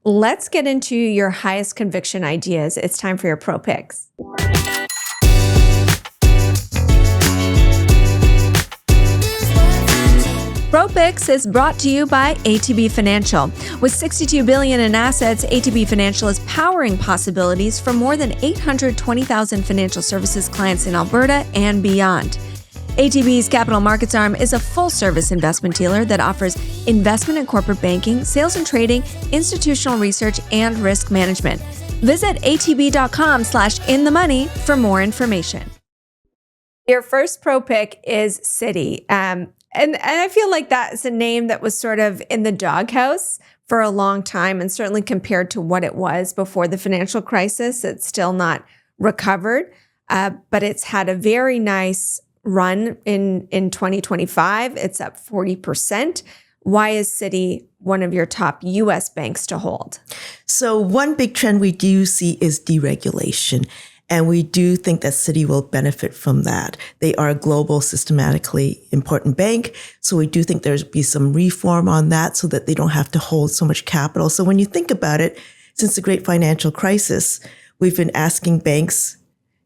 let's get into your highest conviction ideas. It's time for your pro picks. Pro Picks is brought to you by ATB Financial. With $62 billion in assets, ATB Financial is powering possibilities for more than 820,000 financial services clients in Alberta and beyond. ATB's capital markets arm is a full-service investment dealer that offers investment and corporate banking, sales and trading, institutional research, and risk management. Visit atb.com/inthemoney for more information. Your first pro pick is Citi. And I feel like that's a name that was sort of in the doghouse for a long time, and certainly compared to what it was before the financial crisis, it's still not recovered. But it's had a very nice run in 2025. It's up 40%. Why is Citi one of your top U.S. banks to hold? So one big trend we do see is deregulation. And we do think that Citi will benefit from that. They are a global, systematically important bank. So we do think there'll be some reform on that so that they don't have to hold so much capital. So when you think about it, since the great financial crisis, we've been asking banks,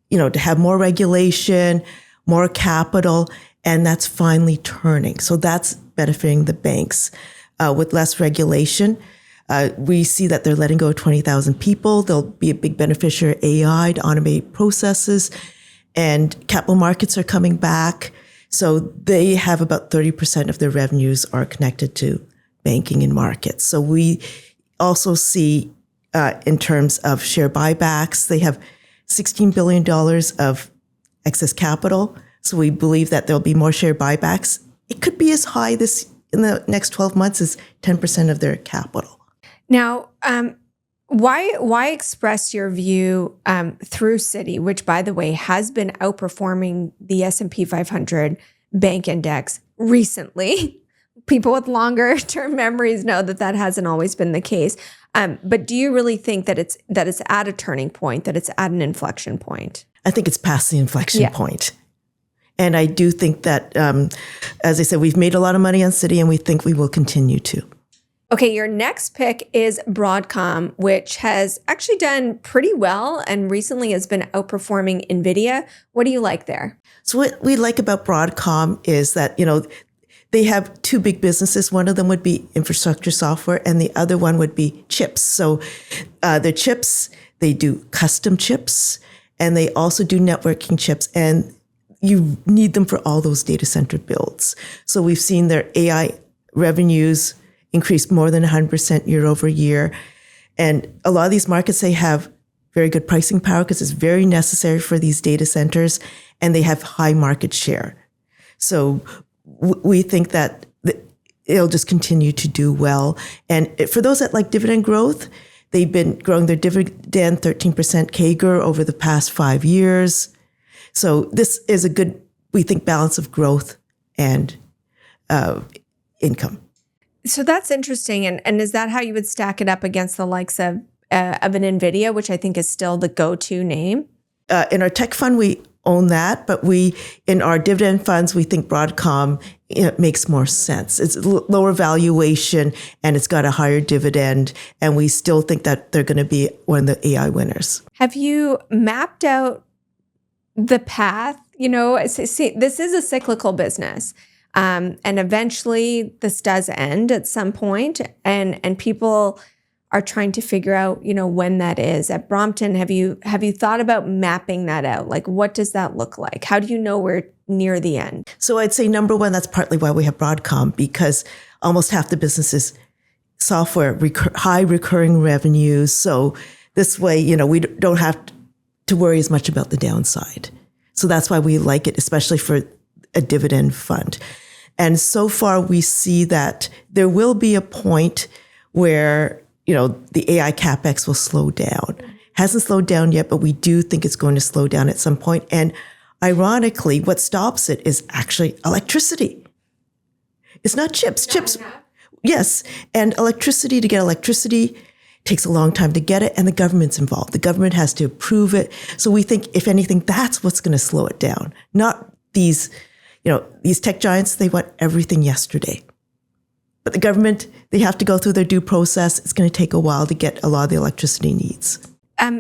to have more regulation, more capital, and that's finally turning. So that's benefiting the banks. With less regulation, we see that they're letting go of 20,000 people. They'll be a big beneficiary of AI to automate processes, and capital markets are coming back. So they have about 30% of their revenues are connected to banking and markets. So we also see in terms of share buybacks, they have $16 billion of excess capital. So we believe that there'll be more share buybacks. It could be as high in the next 12 months as 10% of their capital. Now, why express your view through Citi, which, by the way, has been outperforming the S&P 500 bank index recently? People with longer term memories know that hasn't always been the case. But do you really think that it's at a turning point, that it's at an inflection point? I think it's past the inflection point. And I do think that, as I said, we've made a lot of money on Citi, and we think we will continue to. Okay, your next pick is Broadcom, which has actually done pretty well and recently has been outperforming NVIDIA. What do you like there? So what we like about Broadcom is that, they have two big businesses. One of them would be infrastructure software, and the other one would be chips. So the chips, they do custom chips, and they also do networking chips, and you need them for all those data center builds. So we've seen their AI revenues increased more than 100% year over year. And a lot of these markets, they have very good pricing power because it's very necessary for these data centers, and they have high market share. So we think that it'll just continue to do well. And for those that like dividend growth, they've been growing their dividend 13% CAGR over the past 5 years. So this is a good, we think, balance of growth and income. So that's interesting. And is that how you would stack it up against the likes of an NVIDIA, which I think is still the go-to name? In our tech fund, we own that. But in our dividend funds, we think Broadcom makes more sense. It's lower valuation, and it's got a higher dividend. And we still think that they're going to be one of the AI winners. Have you mapped out the path? See, this is a cyclical business. And eventually this does end at some point, and people are trying to figure out, when that is. At Brompton, have you thought about mapping that out? Like, what does that look like? How do you know we're near the end? So I'd say number one, that's partly why we have Broadcom, because almost half the business is software, high recurring revenues. So this way, we don't have to worry as much about the downside. So that's why we like it, especially for a dividend fund. And so far we see that there will be a point where, the AI CapEx will slow down. Hasn't slowed down yet, but we do think it's going to slow down at some point. And ironically, what stops it is actually electricity. It's not chips. Chips, yes. And electricity, to get electricity takes a long time to get it, and the government's involved. The government has to approve it. So we think, if anything, that's what's going to slow it down. Not these tech giants, they want everything yesterday. But the government, they have to go through their due process. It's going to take a while to get a lot of the electricity needs.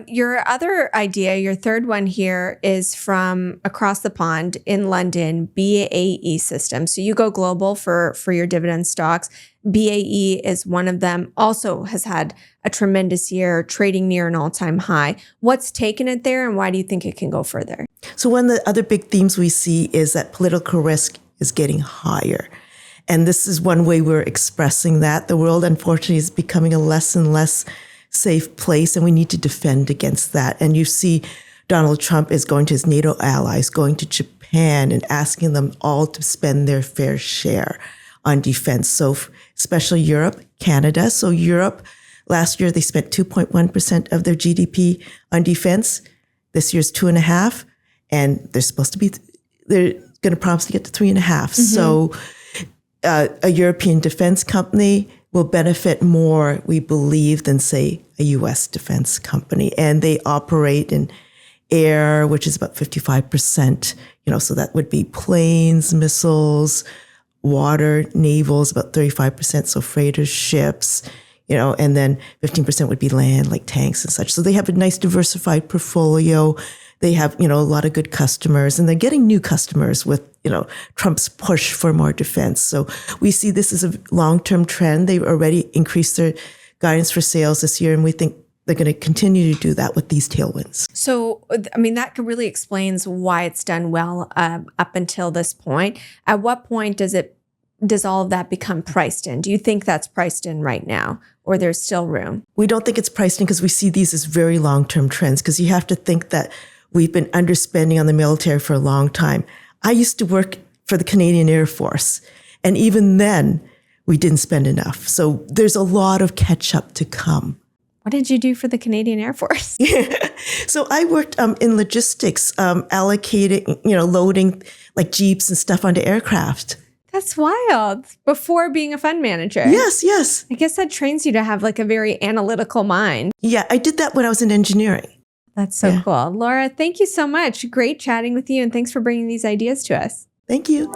Your other idea, your third one here, is from across the pond in London, BAE Systems. So you go global for your dividend stocks. BAE is one of them, also has had a tremendous year, trading near an all-time high. What's taken it there, and why do you think it can go further? So one of the other big themes we see is that political risk is getting higher. And this is one way we're expressing that. The world, unfortunately, is becoming a less and less safe place, and we need to defend against that. And you see Donald Trump is going to his NATO allies, going to Japan and asking them all to spend their fair share on defense. So especially Europe, Canada. So Europe, last year they spent 2.1% of their GDP on defense. This year's 2.5%, and they're going to promise to get to 3.5%. So a European defense company will benefit more, we believe, than, say, a U.S. defense company. And they operate in air, which is about 55%, so that would be planes, missiles, water, navals, about 35%, so freighters, ships, and then 15% would be land, like tanks and such. So they have a nice diversified portfolio. They have, a lot of good customers, and they're getting new customers with, Trump's push for more defense. So we see this as a long-term trend. They've already increased their guidance for sales this year, and we think they're going to continue to do that with these tailwinds. So, that really explains why it's done well up until this point. At what point does all of that become priced in? Do you think that's priced in right now, or there's still room? We don't think it's priced in because we see these as very long-term trends, because you have to think that we've been underspending on the military for a long time. I used to work for the Canadian Air Force, and even then we didn't spend enough. So there's a lot of catch up to come. What did you do for the Canadian Air Force? So I worked in logistics, allocating, loading like Jeeps and stuff onto aircraft. That's wild. Before being a fund manager. Yes. I guess that trains you to have a very analytical mind. Yeah, I did that when I was in engineering. That's so cool. Laura, thank you so much. Great chatting with you, and thanks for bringing these ideas to us. Thank you.